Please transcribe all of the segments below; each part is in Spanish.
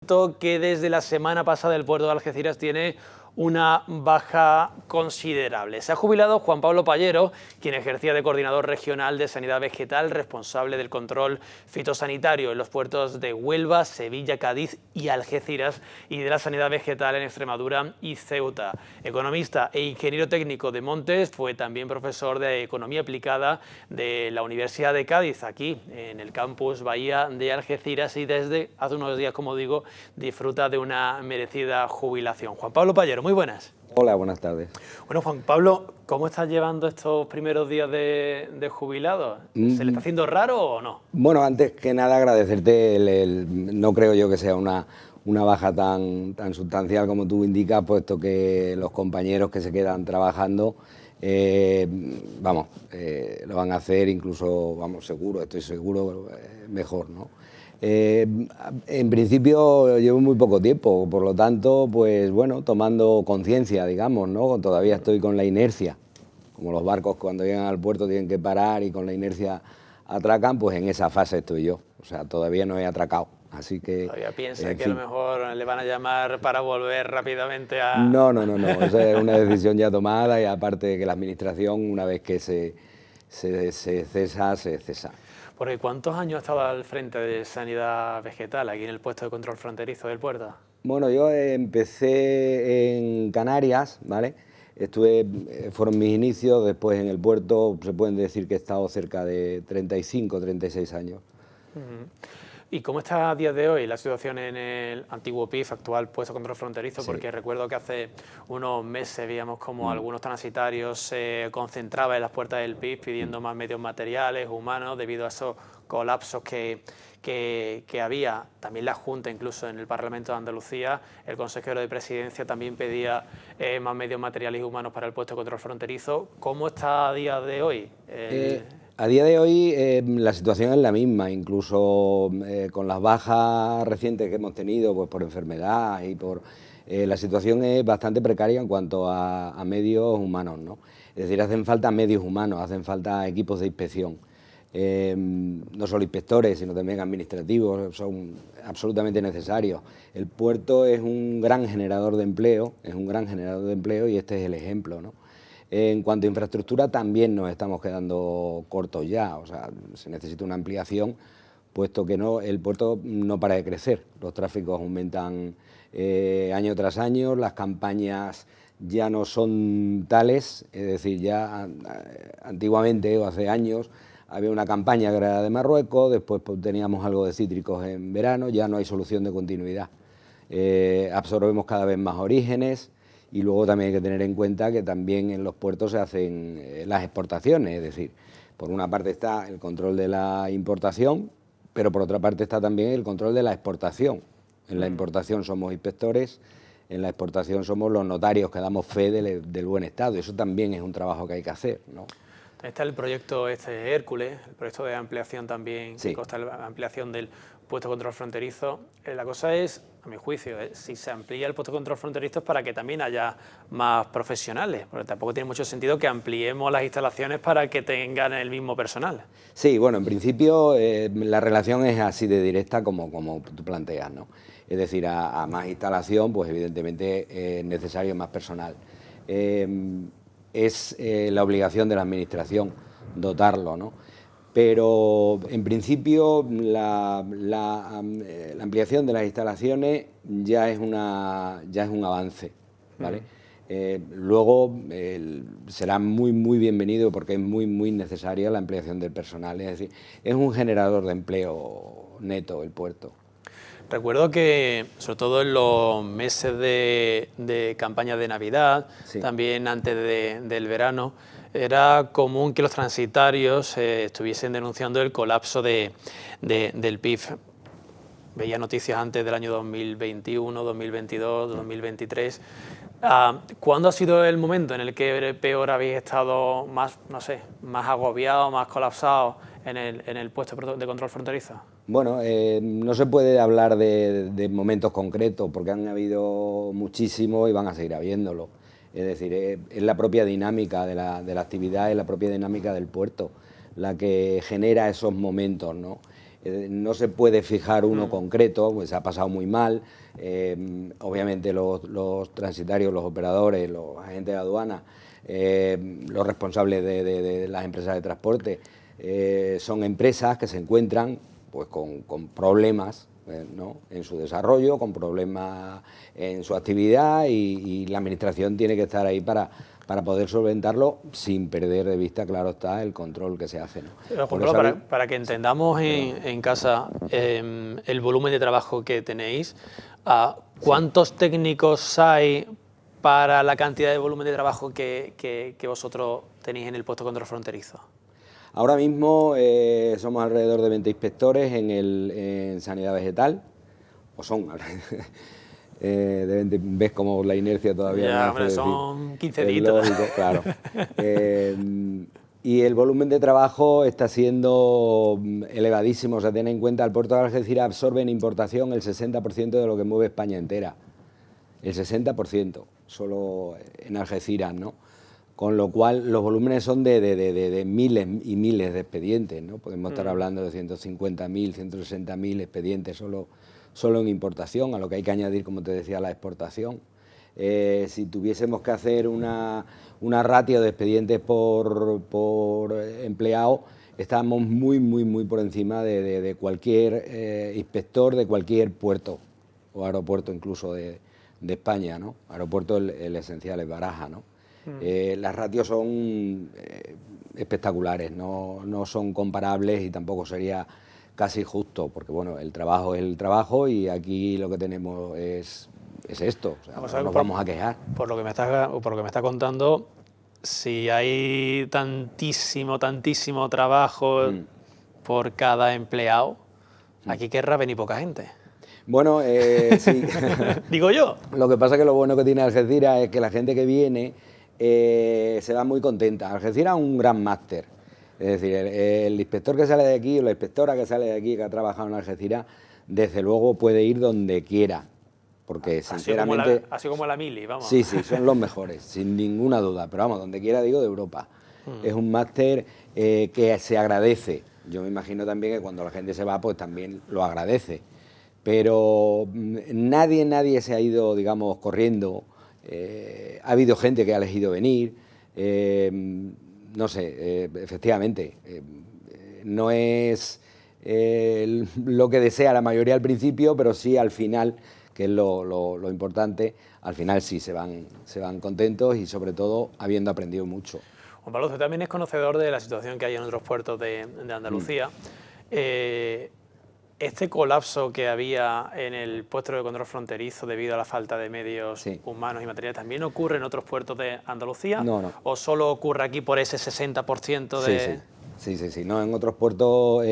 cuento que desde la semana pasada el puerto de Algeciras tiene una baja considerable. Se ha jubilado Juan Pablo Pallero, quien ejercía de coordinador regional de sanidad vegetal, responsable del control fitosanitario en los puertos de Huelva, Sevilla, Cádiz y Algeciras, y de la sanidad vegetal en Extremadura y Ceuta. Economista e ingeniero técnico de montes, fue también profesor de economía aplicada de la Universidad de Cádiz, aquí en el campus Bahía de Algeciras, y desde hace unos días, como digo, disfruta de una merecida jubilación. Juan Pablo Pallero, muy buenas. Hola, buenas tardes. Bueno, Juan Pablo, ¿cómo estás llevando estos primeros días de jubilado? ¿Se le está haciendo raro o no? Bueno, antes que nada agradecerte, no creo yo que sea una baja tan sustancial como tú indicas, puesto que los compañeros que se quedan trabajando, lo van a hacer incluso, seguro, estoy seguro, mejor, ¿no? En principio llevo muy poco tiempo, por lo tanto, pues bueno, tomando conciencia, digamos, ¿no? Todavía estoy con la inercia, como los barcos cuando llegan al puerto tienen que parar y con la inercia atracan, pues en esa fase estoy yo, o sea, todavía no he atracado, así que... ¿Todavía piensa que a lo mejor le van a llamar para volver rápidamente a...? No, esa es una decisión ya tomada, y aparte que la administración, una vez que se cesa, se cesa. Porque ¿cuántos años ha estado al frente de sanidad vegetal aquí en el puesto de control fronterizo del puerto? Bueno, yo empecé en Canarias, ¿vale? Fueron mis inicios, después en el puerto se pueden decir que he estado cerca de 35, 36 años. ¿Y cómo está a día de hoy la situación en el antiguo PIF, actual puesto de control fronterizo? Sí. Porque recuerdo que hace unos meses veíamos como algunos transitarios se concentraban en las puertas del PIF pidiendo más medios materiales, humanos, debido a esos colapsos que había. También la Junta, incluso en el Parlamento de Andalucía, el consejero de Presidencia también pedía más medios materiales y humanos para el puesto de control fronterizo. ¿Cómo está a día de hoy? A día de hoy la situación es la misma, incluso con las bajas recientes que hemos tenido, pues por enfermedad y por... la situación es bastante precaria en cuanto a medios humanos, ¿no? Es decir, hacen falta medios humanos, hacen falta equipos de inspección. No solo inspectores, sino también administrativos, son absolutamente necesarios. El puerto es un gran generador de empleo, y este es el ejemplo, ¿no? En cuanto a infraestructura, también nos estamos quedando cortos ya, o sea, se necesita una ampliación, puesto que el puerto no para de crecer, los tráficos aumentan año tras año, las campañas ya no son tales, es decir, ya antiguamente o hace años había una campaña que era de Marruecos, después pues, teníamos algo de cítricos en verano, ya no hay solución de continuidad, absorbemos cada vez más orígenes. Y luego también hay que tener en cuenta que también en los puertos se hacen las exportaciones, es decir, por una parte está el control de la importación, pero por otra parte está también el control de la exportación. En la importación somos inspectores, en la exportación somos los notarios que damos fe del buen estado, y eso también es un trabajo que hay que hacer, ¿no? Está el proyecto Hércules, el proyecto de ampliación también, sí, que consta la ampliación del puesto de control fronterizo. La cosa es, a mi juicio, si se amplía el puesto de control fronterizo es para que también haya más profesionales, porque tampoco tiene mucho sentido que ampliemos las instalaciones para que tengan el mismo personal. Sí, bueno, en principio la relación es así de directa como tú planteas, ¿no? Es decir, a más instalación, pues evidentemente es necesario más personal. Es la obligación de la administración dotarlo, ¿no? Pero en principio la ampliación de las instalaciones ya es un avance, ¿vale? Luego será muy bienvenido porque es muy necesaria la ampliación del personal, es decir, es un generador de empleo neto el puerto. Recuerdo que, sobre todo en los meses de campaña de Navidad, sí, también antes del verano, era común que los transitarios estuviesen denunciando el colapso del PIF. Veía noticias antes del año 2021, 2022, 2023. ¿Cuándo ha sido el momento en el que peor habéis estado más, no sé, más agobiado, más colapsado en el puesto de control fronterizo? Bueno, no se puede hablar de momentos concretos porque han habido muchísimos y van a seguir habiéndolo. Es decir, es la propia dinámica de la actividad, es la propia dinámica del puerto la que genera esos momentos, ¿no? no se puede fijar uno concreto, pues se ha pasado muy mal. Obviamente los transitarios, los operadores, los agentes de aduana, los responsables de las empresas de transporte, son empresas que se encuentran pues con problemas, ¿no?, en su desarrollo, con problemas en su actividad, y la administración tiene que estar ahí para poder solventarlo sin perder de vista, claro está, el control que se hace, ¿no? Pero, Juan Pablo, para que entendamos en casa el volumen de trabajo que tenéis, ¿cuántos técnicos hay para la cantidad de volumen de trabajo que vosotros tenéis en el puesto de control fronterizo? Ahora mismo somos alrededor de 20 inspectores en sanidad vegetal, o son ves como la inercia todavía ya, hombre, son 15 días. Lógico, claro. Y el volumen de trabajo está siendo elevadísimo. O sea, ten en cuenta, el puerto de Algeciras absorbe en importación el 60% de lo que mueve España entera. El 60%, solo en Algeciras, ¿no? Con lo cual los volúmenes son de miles y miles de expedientes, ¿no? Podemos estar hablando de 150.000, 160.000 expedientes solo en importación, a lo que hay que añadir, como te decía, la exportación. Si tuviésemos que hacer una ratio de expedientes por empleado, estamos muy por encima de cualquier inspector de cualquier puerto o aeropuerto incluso de España, ¿no? Aeropuerto el esencial es Baraja, ¿no? Las ratios son espectaculares, no son comparables, y tampoco sería casi justo, porque bueno, el trabajo es el trabajo, y aquí lo que tenemos es esto, o sea, no nos vamos a quejar. Por lo que me está contando, si hay tantísimo trabajo por cada empleado, aquí querrá venir poca gente. Bueno, sí. Digo yo. Lo que pasa es que lo bueno que tiene Algeciras es que la gente que viene se va muy contenta. Algeciras es un gran máster. Es decir, el inspector que sale de aquí o la inspectora que sale de aquí, que ha trabajado en Algeciras, desde luego puede ir donde quiera. Porque sinceramente... Así como la mili, vamos. Sí, son los mejores, sin ninguna duda. Pero vamos, donde quiera, digo, de Europa. Es un máster que se agradece. Yo me imagino también que cuando la gente se va, pues también lo agradece. Pero nadie se ha ido, digamos, corriendo. Ha habido gente que ha elegido venir. No sé, efectivamente, no es lo que desea la mayoría al principio, pero sí al final, que es lo importante, al final sí se van contentos, y sobre todo habiendo aprendido mucho. Juan Pablo, usted también es conocedor de la situación que hay en otros puertos de Andalucía. Este colapso que había en el puesto de control fronterizo debido a la falta de medios humanos y materiales, ¿también ocurre en otros puertos de Andalucía? No. ¿O solo ocurre aquí por ese 60% de...? Sí. No, en otros puertos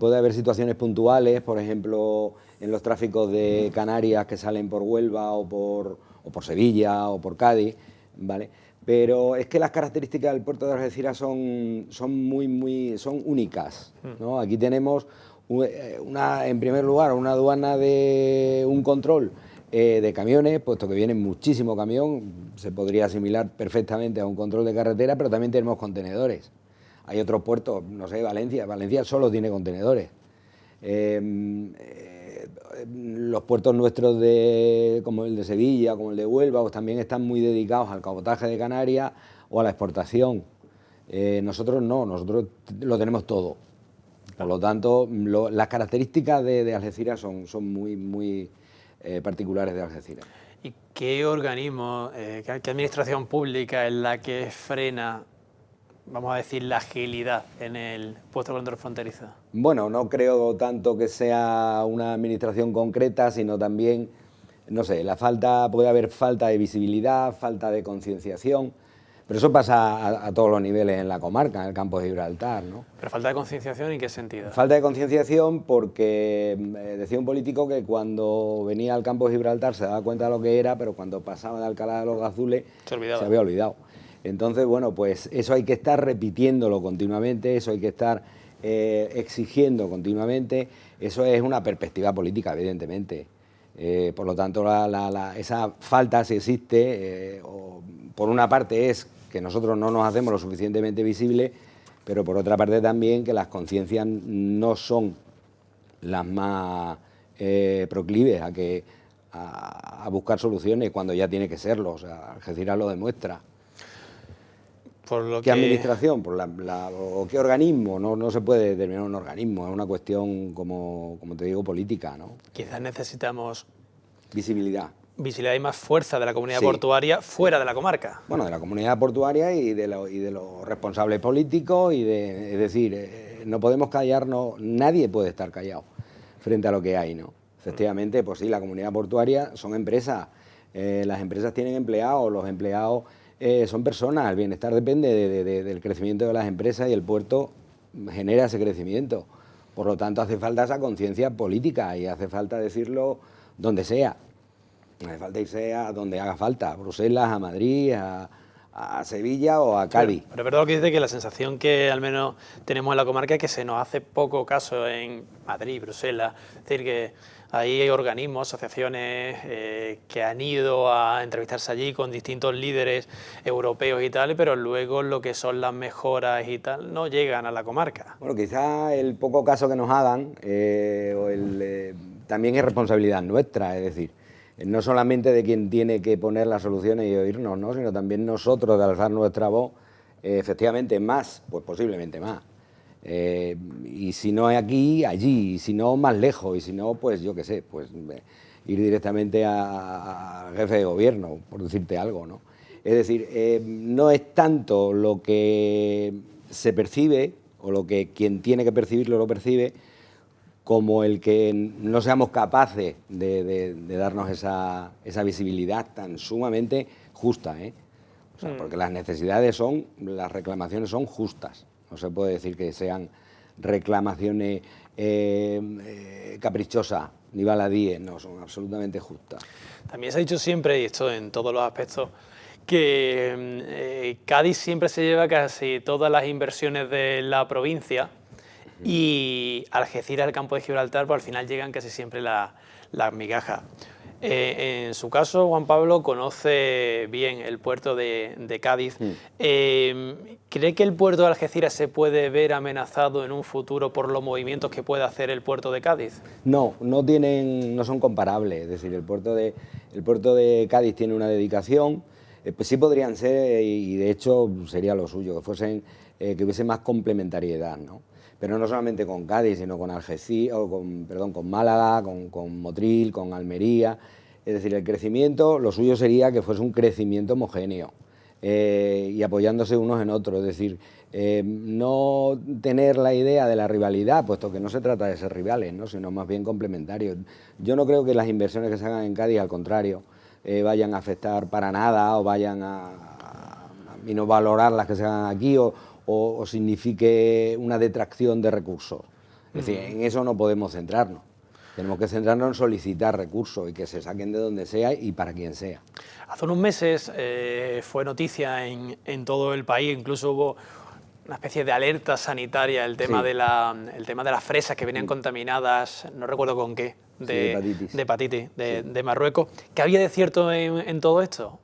puede haber situaciones puntuales, por ejemplo, en los tráficos de Canarias que salen por Huelva o por Sevilla o por Cádiz, ¿vale? Pero es que las características del puerto de Algeciras son únicas, ¿no? Aquí tenemos en primer lugar, una aduana de un control de camiones, puesto que viene muchísimo camión, se podría asimilar perfectamente a un control de carretera, pero también tenemos contenedores. Hay otros puertos, no sé, Valencia solo tiene contenedores. Los puertos nuestros como el de Sevilla, como el de Huelva, pues también están muy dedicados al cabotaje de Canarias o a la exportación. Nosotros no, nosotros lo tenemos todo. Por lo tanto, las características de Algeciras son muy particulares de Algeciras. ¿Y qué organismo, qué administración pública es la que frena, vamos a decir, la agilidad en el puesto de control fronterizo? Bueno, no creo tanto que sea una administración concreta, sino también, no sé, puede haber falta de visibilidad, falta de concienciación. Pero eso pasa a todos los niveles en la comarca, en el campo de Gibraltar, ¿no? ¿Pero falta de concienciación en qué sentido? Falta de concienciación porque decía un político que cuando venía al campo de Gibraltar se daba cuenta de lo que era, pero cuando pasaba de Alcalá de los Gazules se había olvidado. Entonces, bueno, pues eso hay que estar repitiéndolo continuamente, eso hay que estar exigiendo continuamente, eso es una perspectiva política, evidentemente. Por lo tanto, esa falta, si existe, por una parte es que nosotros no nos hacemos lo suficientemente visibles, pero por otra parte también que las conciencias no son las más proclives a buscar soluciones cuando ya tiene que serlo. O sea, Algeciras lo demuestra. Por lo ¿Qué administración? ¿O qué organismo? No se puede determinar un organismo, es una cuestión, como te digo, política, ¿no? Quizás necesitamos visibilidad. Visibilidad y más fuerza de la comunidad portuaria fuera de la comarca. Bueno, de la comunidad portuaria y de los responsables políticos, es decir, no podemos callarnos, nadie puede estar callado frente a lo que hay, ¿no? Efectivamente, pues sí, la comunidad portuaria son empresas, las empresas tienen empleados, los empleados son personas, el bienestar depende del crecimiento de las empresas y el puerto genera ese crecimiento. Por lo tanto, hace falta esa conciencia política y hace falta decirlo donde sea. No hace falta irse a donde haga falta, a Bruselas, a Madrid, a Sevilla o a Cádiz. Pero es verdad lo que dice, que la sensación que al menos tenemos en la comarca es que se nos hace poco caso en Madrid, Bruselas. Es decir, que ahí hay organismos, asociaciones que han ido a entrevistarse allí con distintos líderes europeos y tal, pero luego lo que son las mejoras y tal no llegan a la comarca. Bueno, quizás el poco caso que nos hagan también es responsabilidad nuestra, es decir, no solamente de quien tiene que poner las soluciones y oírnos, ¿no?, sino también nosotros de alzar nuestra voz, efectivamente más, pues posiblemente más. Y si no es aquí, allí, y si no, más lejos, y si no, pues yo qué sé, pues ir directamente al jefe de gobierno, por decirte algo, ¿no? Es decir, no es tanto lo que se percibe, o lo que quien tiene que percibirlo lo percibe, como el que no seamos capaces de darnos esa visibilidad tan sumamente justa, ¿eh? O sea, porque las reclamaciones son justas. No se puede decir que sean reclamaciones caprichosas ni baladíes, no, son absolutamente justas. También se ha dicho siempre, y esto en todos los aspectos, que Cádiz siempre se lleva casi todas las inversiones de la provincia, y Algeciras, el campo de Gibraltar, pues al final llegan casi siempre las migajas. En su caso, Juan Pablo conoce bien el puerto de Cádiz. ¿Cree que el puerto de Algeciras se puede ver amenazado en un futuro por los movimientos que puede hacer el puerto de Cádiz? No son comparables. Es decir, el puerto de Cádiz tiene una dedicación. Pues sí podrían ser, y de hecho sería lo suyo, que hubiese más complementariedad, ¿no? Pero no solamente con Cádiz, sino con Algeciras, con Málaga, con Motril, con Almería. Es decir, el crecimiento, lo suyo sería que fuese un crecimiento homogéneo y apoyándose unos en otros. Es decir, no tener la idea de la rivalidad, puesto que no se trata de ser rivales, ¿no?, sino más bien complementarios. Yo no creo que las inversiones que se hagan en Cádiz, al contrario, vayan a afectar para nada o vayan a minovalorar las que se hagan aquí o signifique una detracción de recursos. Es decir, en eso no podemos centrarnos. Tenemos que centrarnos en solicitar recursos y que se saquen de donde sea y para quien sea. Hace unos meses fue noticia en todo el país, incluso hubo una especie de alerta sanitaria, el tema de las fresas que venían contaminadas, no recuerdo con qué, de hepatitis de Marruecos. ¿Qué había de cierto en todo esto?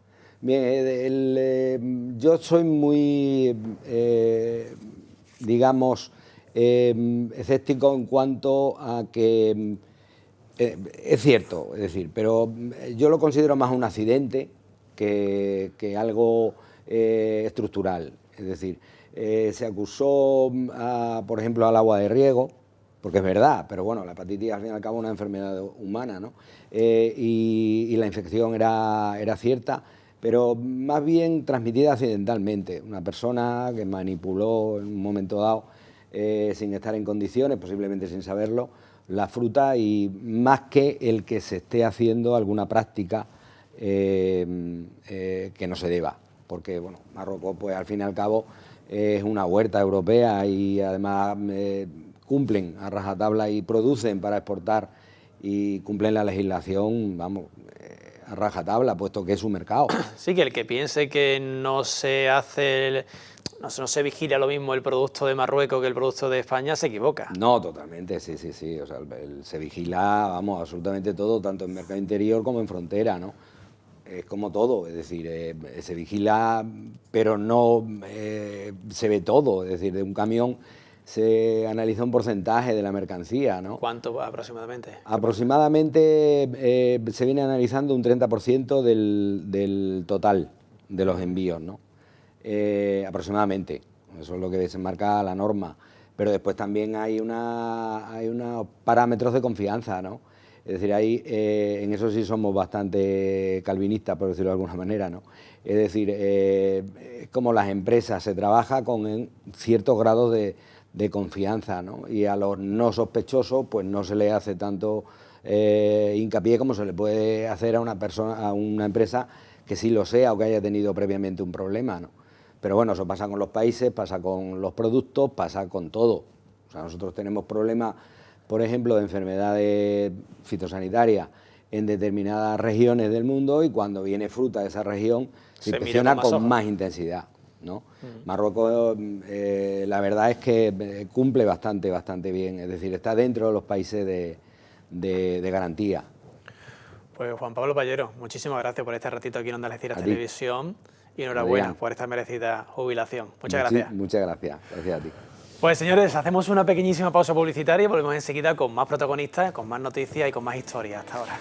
Bien, yo soy muy, digamos, escéptico en cuanto a que es cierto, es decir, pero yo lo considero más un accidente que algo estructural. Es decir, se acusó, por ejemplo, al agua de riego, porque es verdad, pero bueno, la hepatitis al fin y al cabo es una enfermedad humana, ¿no? Y la infección era cierta, pero más bien transmitida accidentalmente. Una persona que manipuló en un momento dado, sin estar en condiciones, posiblemente sin saberlo, la fruta, y más que el que se esté haciendo alguna práctica que no se deba. Porque, bueno, Marruecos, pues al fin y al cabo, es una huerta europea y además cumplen a rajatabla y producen para exportar y cumplen la legislación, vamos, a rajatabla, puesto que es su mercado. Sí, que el que piense que no se hace, no se vigila lo mismo el producto de Marruecos que el producto de España, se equivoca. No, totalmente, sí. O sea, se vigila, vamos, absolutamente todo, tanto en mercado interior como en frontera, ¿no? Es como todo, es decir, se vigila, pero no se ve todo. Es decir, de un camión se analiza un porcentaje de la mercancía, ¿no? ¿Cuánto aproximadamente? Aproximadamente se viene analizando un 30% del total de los envíos, ¿no? Aproximadamente, eso es lo que desenmarca la norma. Pero después también hay unos parámetros de confianza, ¿no? Es decir, en eso sí somos bastante calvinistas, por decirlo de alguna manera, ¿no? Es decir, como las empresas se trabaja con ciertos grados de confianza, ¿no? Y a los no sospechosos pues no se le hace tanto hincapié como se le puede hacer a una empresa que sí lo sea o que haya tenido previamente un problema, ¿no? Pero bueno, eso pasa con los países, pasa con los productos, pasa con todo. O sea, nosotros tenemos problemas, por ejemplo, de enfermedades fitosanitarias en determinadas regiones del mundo, y cuando viene fruta de esa región se inspecciona con más intensidad, ¿no? Marruecos, la verdad es que cumple bastante bien, es decir, está dentro de los países de garantía. Pues Juan Pablo Pallero, muchísimas gracias por este ratito aquí en Onda Algeciras Televisión y enhorabuena Adrián, por esta merecida jubilación. Muchas gracias. Muchas gracias a ti. Pues señores, hacemos una pequeñísima pausa publicitaria y volvemos enseguida con más protagonistas, con más noticias y con más historias. Hasta ahora.